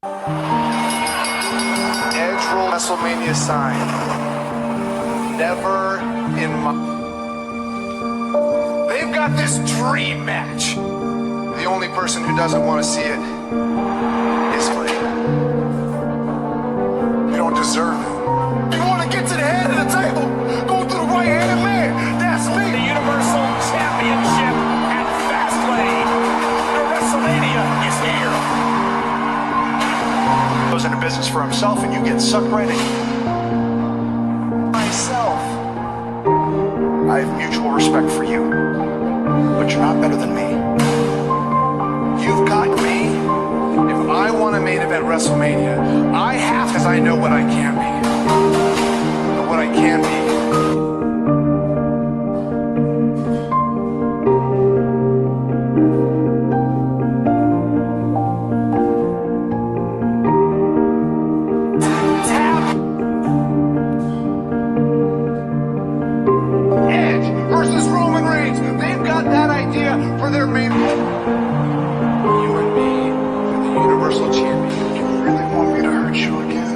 Edge roll WrestleMania sign. Never in my... They've got this dream match. The only person who doesn't want to see it is Clay. You don't deserve it. You want to get to the head of the table, go to the right-handed man. That's me. The Universal Championship at Fastlane. The WrestleMania is here. Goes into business for himself and you get sucked right in. Myself. I have mutual respect for you, but you're not better than me. You've got me. If I want to main event WrestleMania, I have, because I know what I can be. And what I can be. Edge versus Roman Reigns. They've got that idea for their main event. You and me for the Universal Champion. You really want me to hurt you again?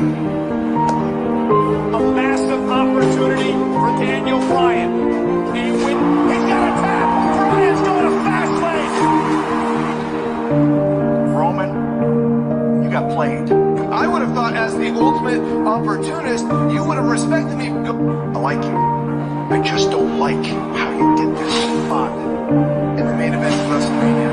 A massive opportunity for Daniel Bryan. He's got a tap. Bryan's going to Fastlane. Roman, you got played. I would have thought, as the ultimate opportunist, you would have respected me. I like you. I just don't like how you did this. Spot in the main event of WrestleMania.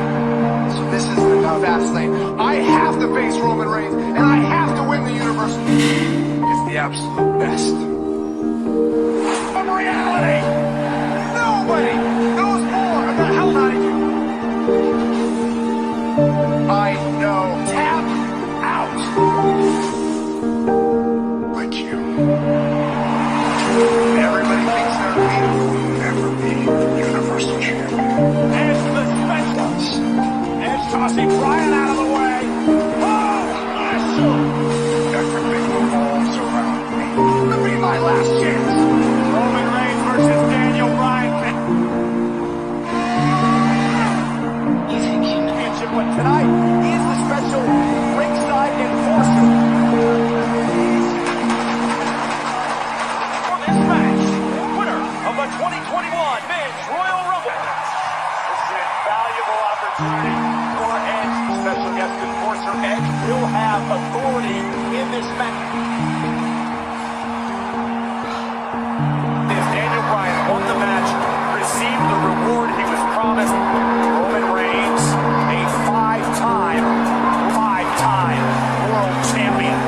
So this isn't about Fastlane. I have to face Roman Reigns, and I have to win the Universal. It's the absolute best. From reality. Nobody knows more about how not you. I know. Tap out. Like you. Everybody thinks they're beautiful. Never be Universal Champion. Edge to the special. Edge tossing Bryan out of the way. Oh, Everything revolves around me. Could be my last chance. Roman Reigns versus Daniel Bryan. You think you know? Championship, but tonight is the special ringside enforcer. For this match, winner of the 2021 Men's Royal Rumble. This is an invaluable opportunity for Edge, special guest enforcer. Edge will have authority in this match. As Daniel Bryan won the match, received the reward he was promised. Roman Reigns, a five-time world champion.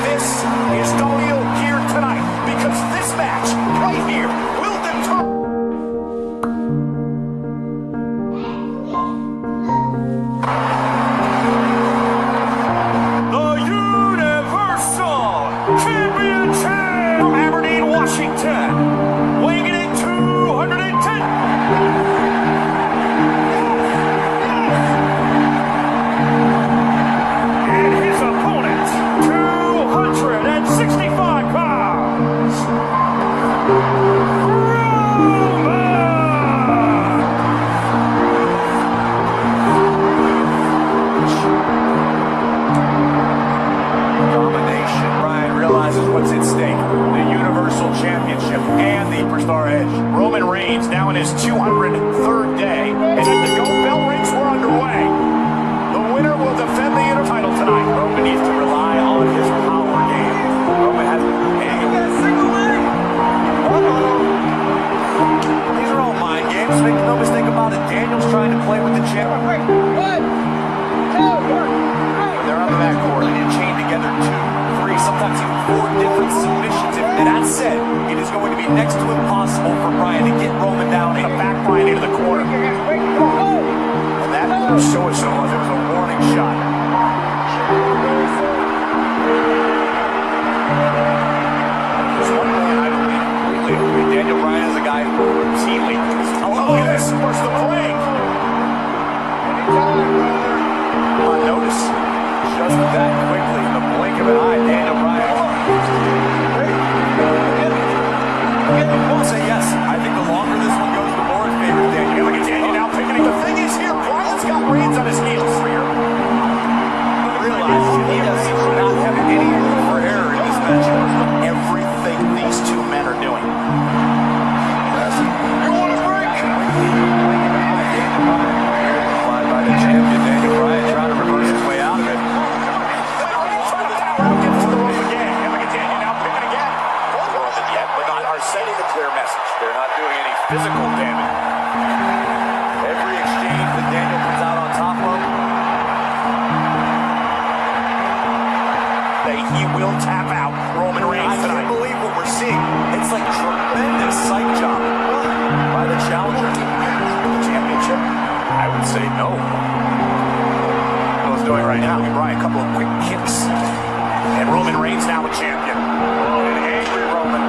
This is Daninel here tonight because this match right here will determine. The Universal Championship from Aberdeen, Washington, weighing in at 210. And his opponent, 265 pounds, Domination. Bryan realizes what's at stake. The Universal Championship and the Superstar Edge. Roman Reigns now in his 203rd day. And the Gold Bell rings were underway. The winner will defend the Inter title tonight. Roman needs to rely on his power game. Roman has These are all mind games. Make no mistake about it. Daniel's trying to play with the champ. They're on the backboard and chained together 2, 3, sometimes even 4 different submissions. And that said, it is going to be next to impossible for Bryan to get Roman down and back Bryan into the corner. And that show us there was a warning shot. There's one man I believe completely. Daniel Bryan is a guy who routinely. Oh, look at this. Where's the play? Notice just that quickly in the blink of an eye, Daniel Bryan. I'll say yes. I think the longer this one goes, the more in favor of Daniel. Look at Daniel now picking it. The thing is here, Bryan's got Reigns on his heels here. Realize he does physical damage. Every exchange that Daniel comes out on top of, he will tap out Roman Reigns tonight. I can't believe what we're seeing. It's like tremendous psych job by the challenger. The championship? I would say no. What he's doing right now, Bryan, a couple of quick kicks. And Roman Reigns now a champion. An angry Roman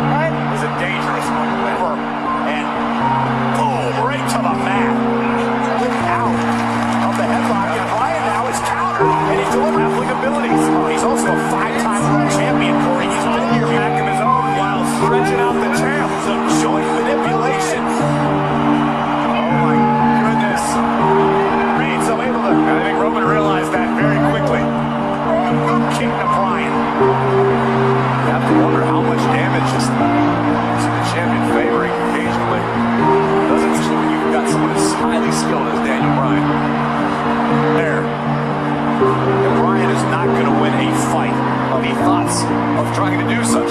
is a dangerous one. And boom, right to the mat. Out of the headlock. And Bryan now is countered. And he's delivering athletic abilities. He's also a five-time world champion, Corey. He's been here back of his own while stretching out the champ. Some joint manipulation. Oh my goodness. Reigns unable to. I think Roman realized that very quickly. Kick to Bryan. You have to wonder how much damage is the champion favoring occasionally. Doesn't usually when you've got someone as highly skilled as Daniel Bryan. There. And Bryan is not going to win a fight of the thoughts of trying to do such.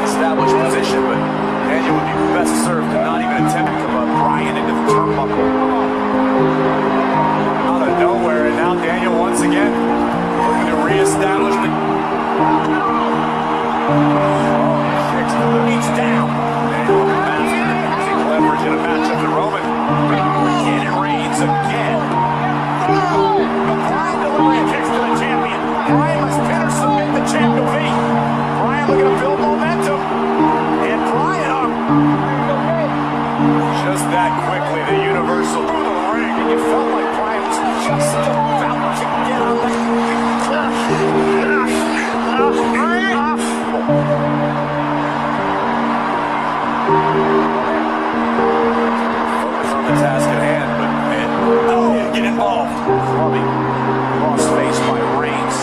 Established position, but Daniel would be best served to not even attempt to put Bryan into the turnbuckle. Out of nowhere, and now Daniel once again looking to reestablish the... Kicks the reach down. Daniel using leverage in a matchup to Roman. Again, it Reigns again. Bryan delivering kicks to the champion. Bryan must pin or submit the champ to feet. Bryan looking to build momentum. And Bryan up. Just that quickly, the Universal through the ring. And you felt like Bryan was just about to get on that. Focus on the task at hand, but get involved. Clubbing. Lost face by Reigns.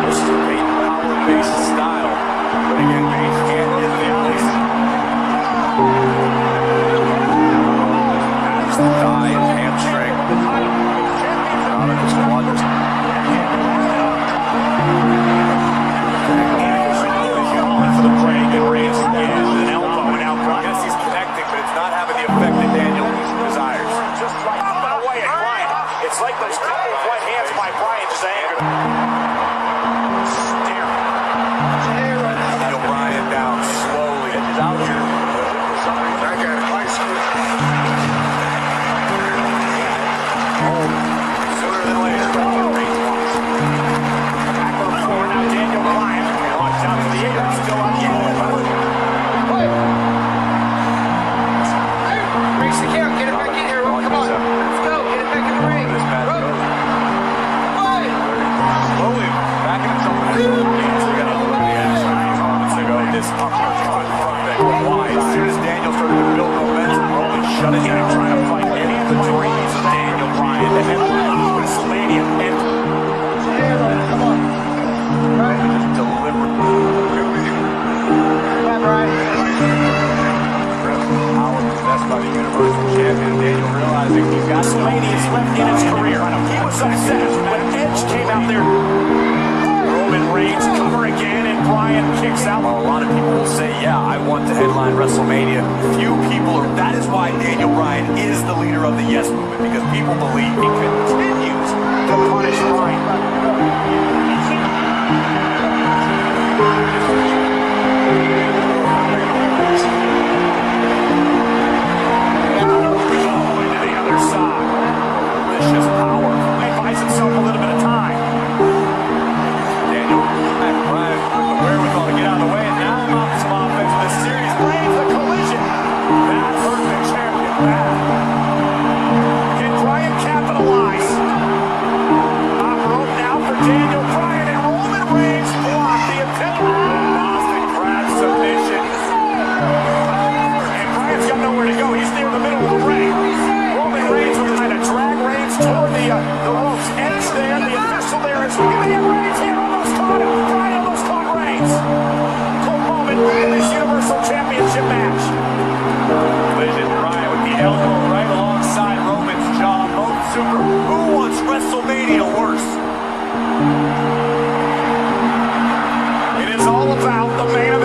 This is a great power-based style. But again, Reigns can't get the alleys. There's the thigh and hamstring. Out of his quadrants. For the break, and Reigns again with an elbow and out. I guess he's connecting, but it's not having the effect that Daniel desires. Just like away at Bryan. It's like those couple of white hands by Bryan just angered. Daniel Bryan down slowly. He's out here. Sooner than later. Back on the floor now, Daniel Bryan. Watch out for the apron. Still up. Reach the count. Get it back in here. Come on. Let's go. Get it back in the ring. Slowly backing himself in his own hands. They got to look at the action. Moments ago, this uppercut from wide. As soon as Daniel started to build momentum, Roman shut it down, trying to fight any of the dreams of Daniel Bryan. And then WrestleMania. And Come on. just deliberate. Come on, Bryan. Power possessed by the Universal Champion. Daniel realizing he's got WrestleManias left in his career. He was upset when Edge came out there. Roman Reigns cover again, and Bryan kicks out. Well, a lot of people will say, yeah, I want to headline WrestleMania. Few people are. That is why Daniel Bryan is the leader of the Yes Movement, because people believe he continues to punish Bryan. Himself a little bit of time. Daniel Bryan with the wherewithal to get out of the way, and now mounting some offense with a series. Bryan the collision. That hurt the champion bad. Can Bryan capitalize? Top rope now for Daniel Bryan, and Roman Reigns blocked the attempt. Boston crab submission. And Bryan's got nowhere to go. He's near the middle of the ring. Roman Reigns will try to drag Reigns toward the ropes. Edge there, the official there is really Reigns here, almost caught him. Bryan almost caught Reigns. Cold moment in this Universal Championship match. Collision, Bryan with the elbow right alongside Roman's jaw. Both super. Who wants WrestleMania worse? It is all about the main event.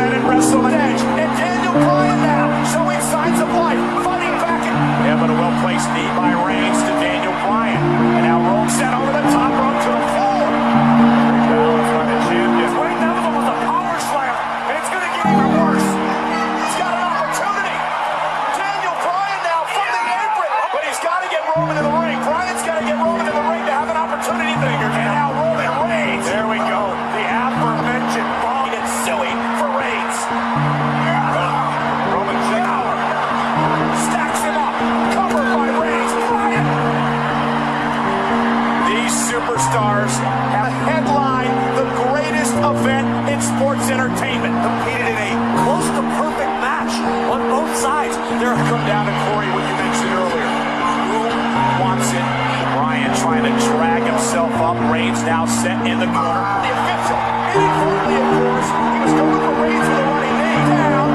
superstars have headlined the greatest event in sports entertainment. Competed in a close to perfect match on both sides. There come down to Corey, what you mentioned earlier. Who wants it? Bryan trying to drag himself up. Reigns now set in the corner. The official, inadvertently, of course, he was going for Reigns with a running knee down.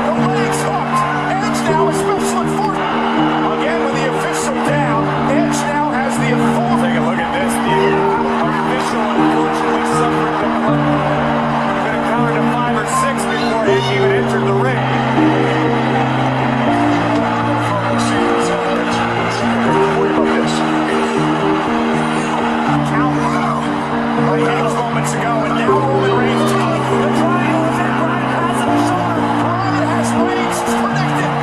The legs hooked. Edge now a special enforcement. Again with the official down. Edge now has the authority. Take a look at this. The official unfortunately suffered the blood. Could have counted to 5 or 6 before Edge even entered the ring. Moments ago, and now Roman Reigns. The triangle is in. Bryan has him shoulder. Bryan has Reigns predicted.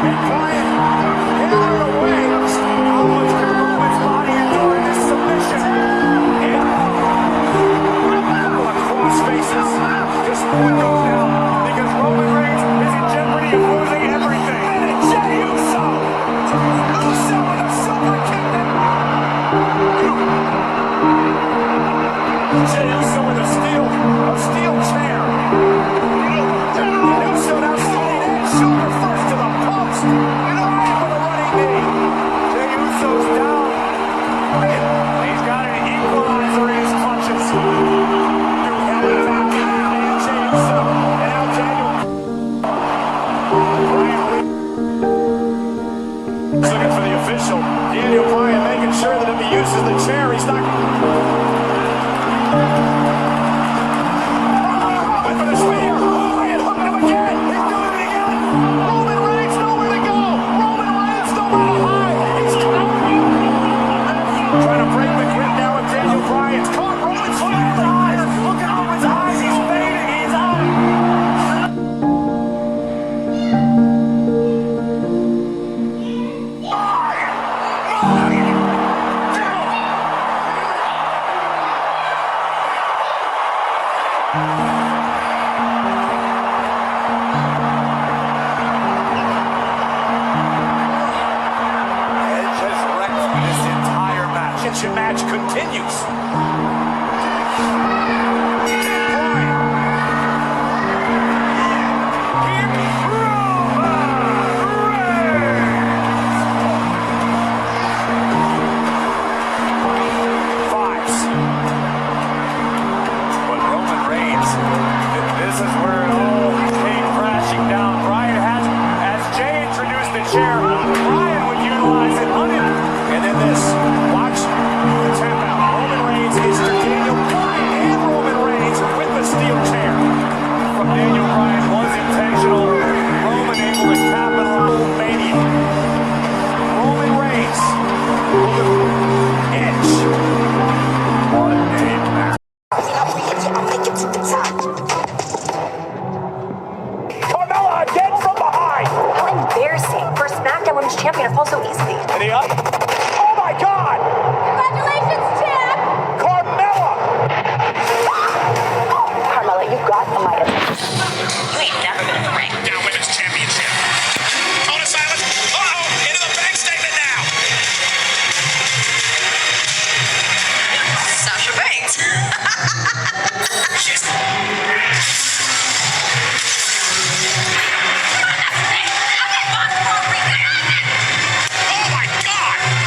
And Bryan hammered away. How much can Roman's body endure this submission? And cross faces. This one goes down because Roman Reigns is in jeopardy of losing everything. And it's Jey Uso. Uso with a silver kingdom. Jey Uso with a steel chair. Uso now sitting in, shoulder first to the post. Bryan with a running knee. Jey Uso's down. He's got an equalizer in his clutches. And Jey Uso. And now Daniel. Bryan looking for the official. Daniel Bryan making sure that if he uses the chair, he's not. Went for the spear. Bryan hooked him again. He's doing it again. Roman Reigns nowhere to go. Roman Reigns nowhere to hide. He's trying to break the grip now of Daniel Bryan. Caught Roman's foot in the eyes. Look at Roman's eyes. He's fading. He's out. Match continues. Fives. But Roman Reigns, this is where it all came crashing down. Bryan has, as Jey introduced the chair, Bryan would utilize it on him. And then this, watch. Tap out. Roman Reigns is to Daniel Bryan and Roman Reigns with the steel chair. From Daniel Bryan was intentional. Roman able to capitalize mania. Roman Reigns. Edge. What a name, man. Carmella again from behind. How embarrassing. For a SmackDown Women's Champion to fall so easily. And he up. Oh my God! Congratulations, champ! Carmella! Carmella, you've got a mic. You ain't never been in the ring. Down Women's Championship. Tone of silence. Uh-oh! Into the bank statement now! Sasha Banks. Oh my God!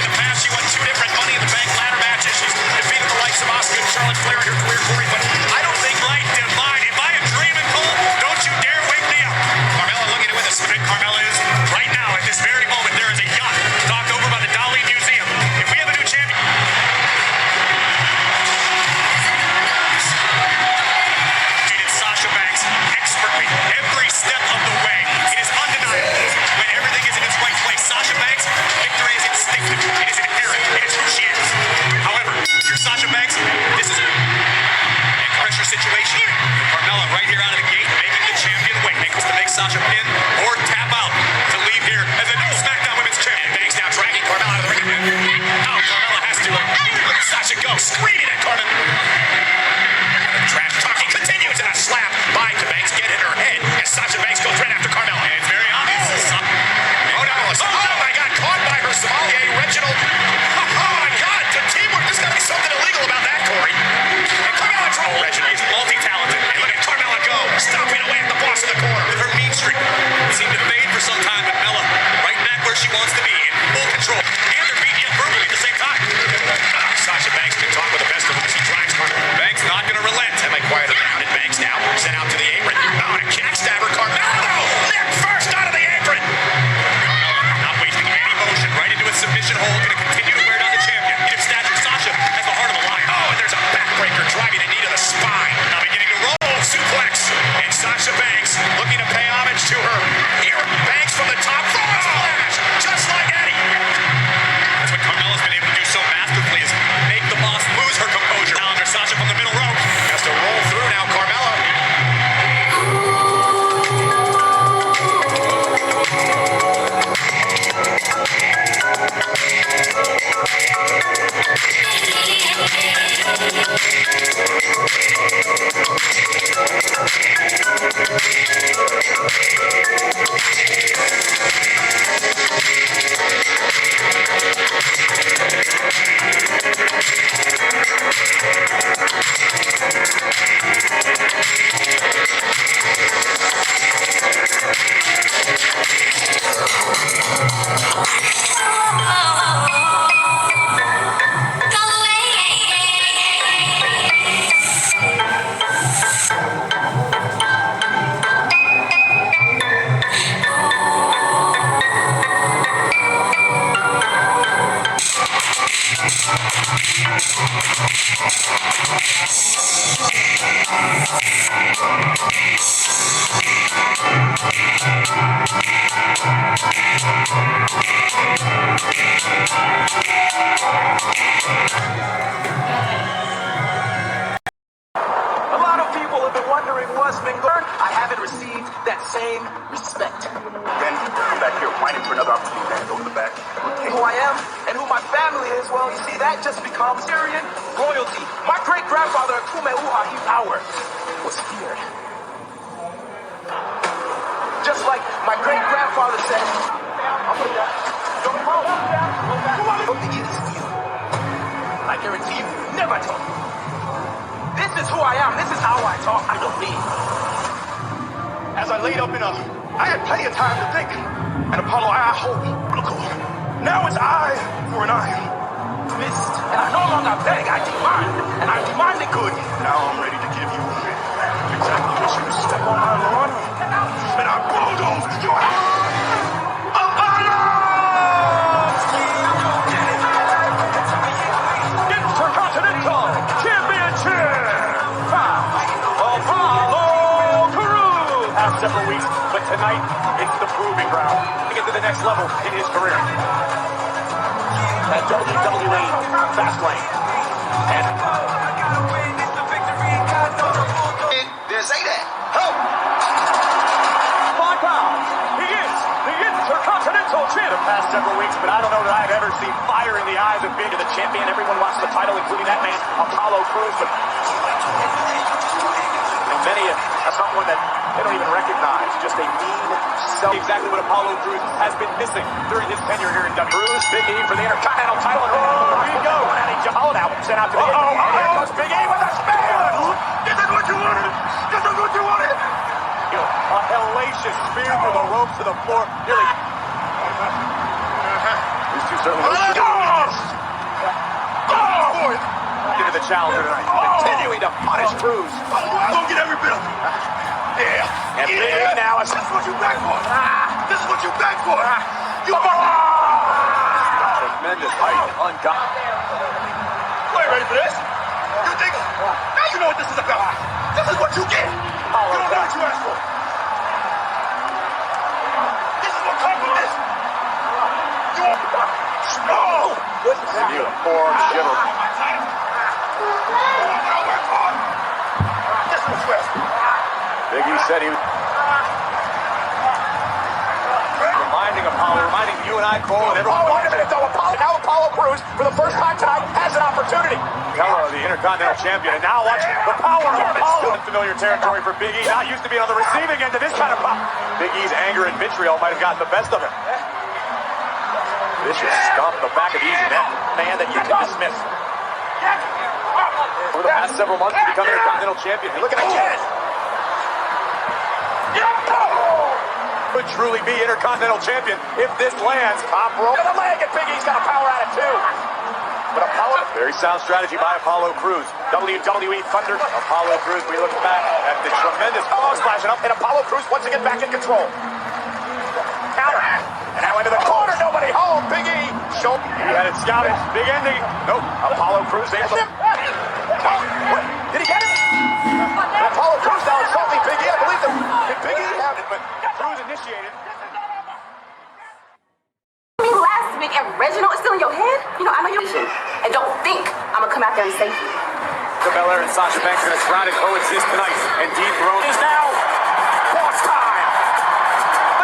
A lot of people have been wondering what's been going on. I haven't received that same respect. Then come back here, whining for another opportunity. Then go to the back. Who I am and who my family is, well, you see, that just becomes Syrian royalty. My great-grandfather, Kumeuha Power, was feared. Just like my great-grandfather said, don't roll. From the East to you. I guarantee you, never talk. This is who I am. This is how I talk. I don't need. As I laid up I had plenty of time to think. And Apollo, I hope. Now it's eye for an eye. Missed. And I no longer beg. I demand. And I demand it good. Now I'm ready to give you exactly what you step on my lawn. And I bulldoze your Intercontinental Championship! Apollo Crews! Past several weeks, but tonight, it's the proving ground to get to the next level in his career. At WWE Fastlane. And didn't say that. my God, he is the Intercontinental Champ. The past several weeks, but I don't know that I've ever seen fire in the eyes of being the champion. Everyone wants the title, including that man, Apollo Crews. But many are someone that they don't even recognize. Just a mean self. Exactly what Apollo Crews has been missing during his tenure here in WWE. Crews, Big E for the Intercontinental title. And here we go. And he Apollo now sent out to the and here goes Big E with a spear. This is what you wanted. This is what you wanted. A hellacious spear through the ropes to the floor. Nearly. These two certainly. Into the challenger tonight. Continuing to punish Crews. I'm gonna get every bit of it. Yeah. And Big E now is. This is what you back for. This is what you back for. Tremendous height. Ungodly. You ain't ready for this. You think? Now you know what this is about. This is what you get. You don't know what you asked for. This is what comes with this. You won't. No. And you poor shiver. This is what you asked for. Big E said he was reminding you and I, Cole, and everyone. Oh, wait a minute, though. Now Apollo Crews, for the first time tonight, has an opportunity. Keller, the Intercontinental Champion, and now watch the power of Apollo. Familiar territory for Big E. Not used to being on the receiving end of this kind of pop. Big E's anger and vitriol might have gotten the best of him. Vicious stomp the back of the easy net. Man that you can dismiss. Over the past several months, to become Intercontinental Champion. And look at again. Could truly be Intercontinental Champion if this lands. Top rope to the leg, and Big E's got a power attitude. But Apollo, very sound strategy by Apollo Crews. WWE Thunder. Apollo Crews, we look back at the tremendous ball splashing up, and Apollo Crews once again back in control. Counter. And now into the corner, nobody home. Big E. Show. He had it scouted. Big ending. Nope. Apollo Crews able to. Did he get it? And Apollo Crews now insulting Big E. I believe that Big E had it, but Crews initiated. Last week and Reginald is still in your head? You know, I know you and don't think I'm gonna come out there and save you. The Belair and Sasha Banks are going to try to coexist tonight, and dethrone is now boss time.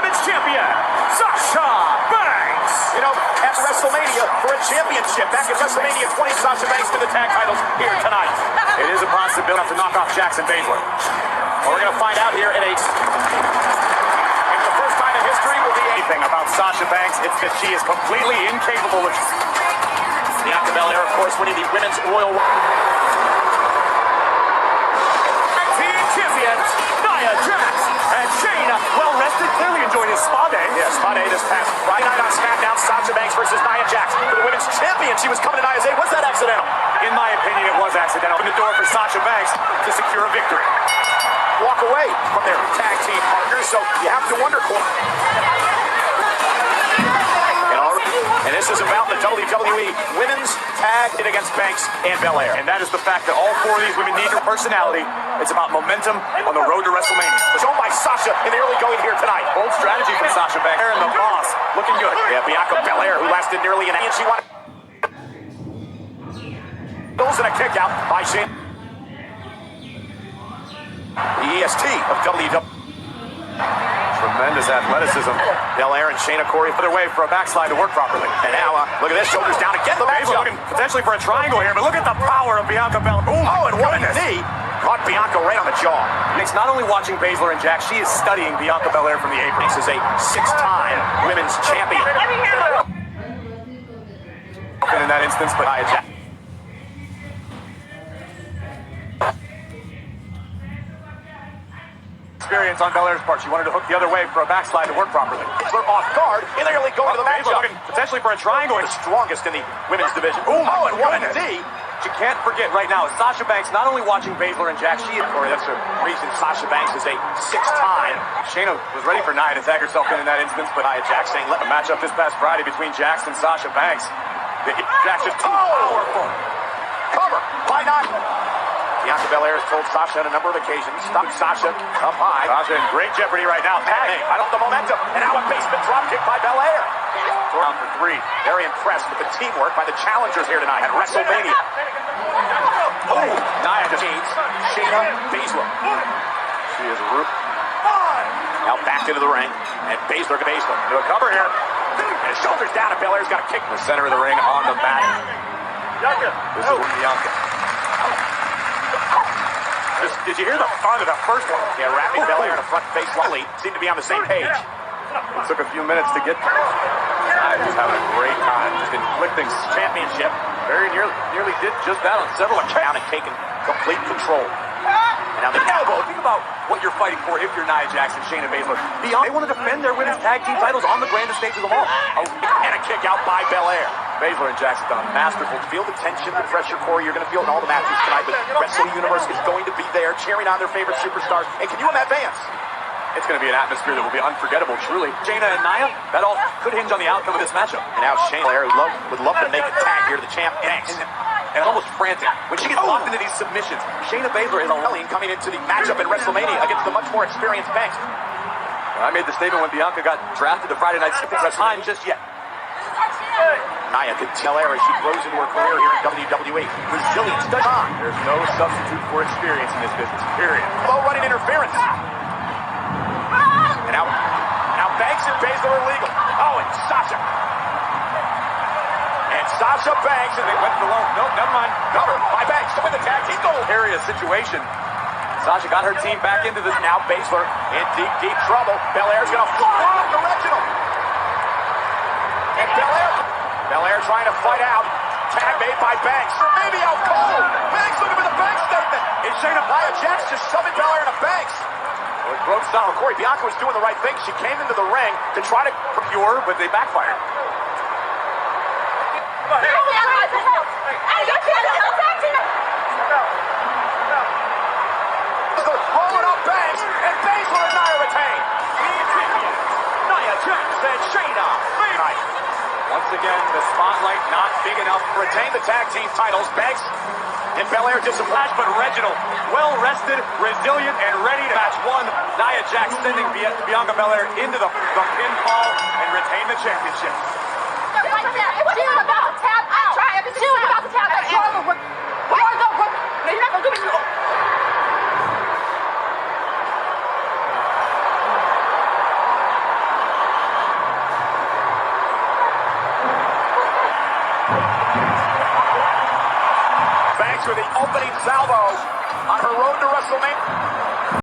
Women's champion, Sasha Banks. You know, at WrestleMania for a championship. Back at WrestleMania 20, Sasha Banks to the tag titles here tonight. It is a possibility to knock off Jackson Baszler. Well, we're going to find out here in a... It's the first time in history will be anything about Sasha Banks. It's that she is completely incapable of... Bianca Belair, of course, winning the Women's Royal... Champions, Nia Jax, and Shayna, well rested, clearly enjoyed his spa day. Yeah, spa day this past Friday night on SmackDown, Sasha Banks versus Nia Jax. For the Women's Champion, she was coming to Nia's aid. Was that accidental? In my opinion, it was accidental. Open the door for Sasha Banks to secure a victory. Walk away from their tag team partners, so you have to wonder, Cole. And This is about the WWE Women's Tag against Banks and Belair. And that is the fact that all four of these women need your personality. It's about momentum on the road to WrestleMania. Shown by Sasha in the early going here tonight. Bold strategy from Sasha Banks. And the boss looking good. Yeah, Bianca Belair, who lasted nearly an inch. She wanted goals and a kick out by Sheamus. The EST of WWE. Tremendous athleticism. Belair and Shayna Corey for their way for a backslide to work properly. And now, look at this, shoulders down again. The match looking potentially for a triangle here, but look at the power of Bianca Belair. Oh, and what a knee. Caught Bianca right on the jaw. Nick's not only watching Baszler and Jax, she is studying Bianca Belair from the apron. This is a six-time women's champion. In that instance, but Jax. Experience on Belair's part. She wanted to hook the other way for a backslide to work properly. Baszler off guard, illegally going to the matchup. Potentially for a triangle. The strongest in the women's division. Oh, and what a knee. You can't forget right now, Sasha Banks not only watching Baszler and Jax, that's the reason Sasha Banks is a six-time. Shayna was ready for Nia to tag herself in that instance, but Jax saying, let the matchup this past Friday between Jax and Sasha Banks. Jax just too powerful. Cover by Nia. Bianca Belair has told Sasha on a number of occasions, stop Sasha up high. Sasha in great jeopardy right now. Tagging, I don't the momentum. And now a basement dropkick by Belair. Round for three. Very impressed with the teamwork by the challengers here tonight at WrestleMania. Oh, Nia defeats Shayna Baszler. She is root. Now back into the ring. And Baszler to a cover here. And his shoulders down, and Belair's got a kick in the center of the ring on the mat. This is Bianca. Did you hear the fun of the first one? Yeah, wrapping Belair in a front face lead. Seemed to be on the same page. It took a few minutes to get there. I was having a great time. Just inflicting championship. Very nearly did just that on several accounts and taking complete control. And now the elbow. Think about what you're fighting for if you're Nia Jax and Shayna Baszler. They want to defend their women's tag team titles on the grandest stage of them all. And a kick out by Belair. Baszler and Jax have done masterful. Feel the tension, the pressure, Corey. You're going to feel it in all the matches tonight. But Wrestling Universe is going to be there, cheering on their favorite superstars. And can you advance? It's going to be an atmosphere that will be unforgettable, truly. Shayna and Nia, that all could hinge on the outcome of this matchup. And now Shayna Baszler would love to make a tag here to the champ. And almost frantic. When she gets locked into these submissions, Shayna Baszler is alone coming into the matchup in WrestleMania against the much more experienced Banks. I made the statement when Bianca got drafted to Friday Night SmackDown. Time just yet. Nia could tell her as she grows into her career here in WWE. Resilience does on. There's no substitute for experience in this business, period. Low running interference. And now Banks and Baszler are legal. Oh, and Sasha. And Sasha Banks, and they went for the low. Nope, never mind. Cover by Banks to win the tag team goal. Area situation. Sasha got her team back into this. Now Baszler in deep trouble. Belair's going to block the original. And Belair trying to fight out. Tag made by Banks. Or maybe out cold. Banks looking for the Banks statement. Is Shayna Nia Jax just shoving Belair into Banks? Well, it broke style. Corey, Bianca was doing the right thing. She came into the ring to try to procure, but they backfired. Rolling up Banks, and Baszler and Nia retain. Nia Jax and Shayna. Once again, the spotlight not big enough to retain the tag team titles. Banks and Belair disappointed, but Reginald, well-rested, resilient, and ready to match one. Nia Jax sending Bianca Belair into the pinfall and retain the championship. She was about to tap out. She was about to tap out. No, you're not going to do it. Banks with the opening salvo on her road to WrestleMania.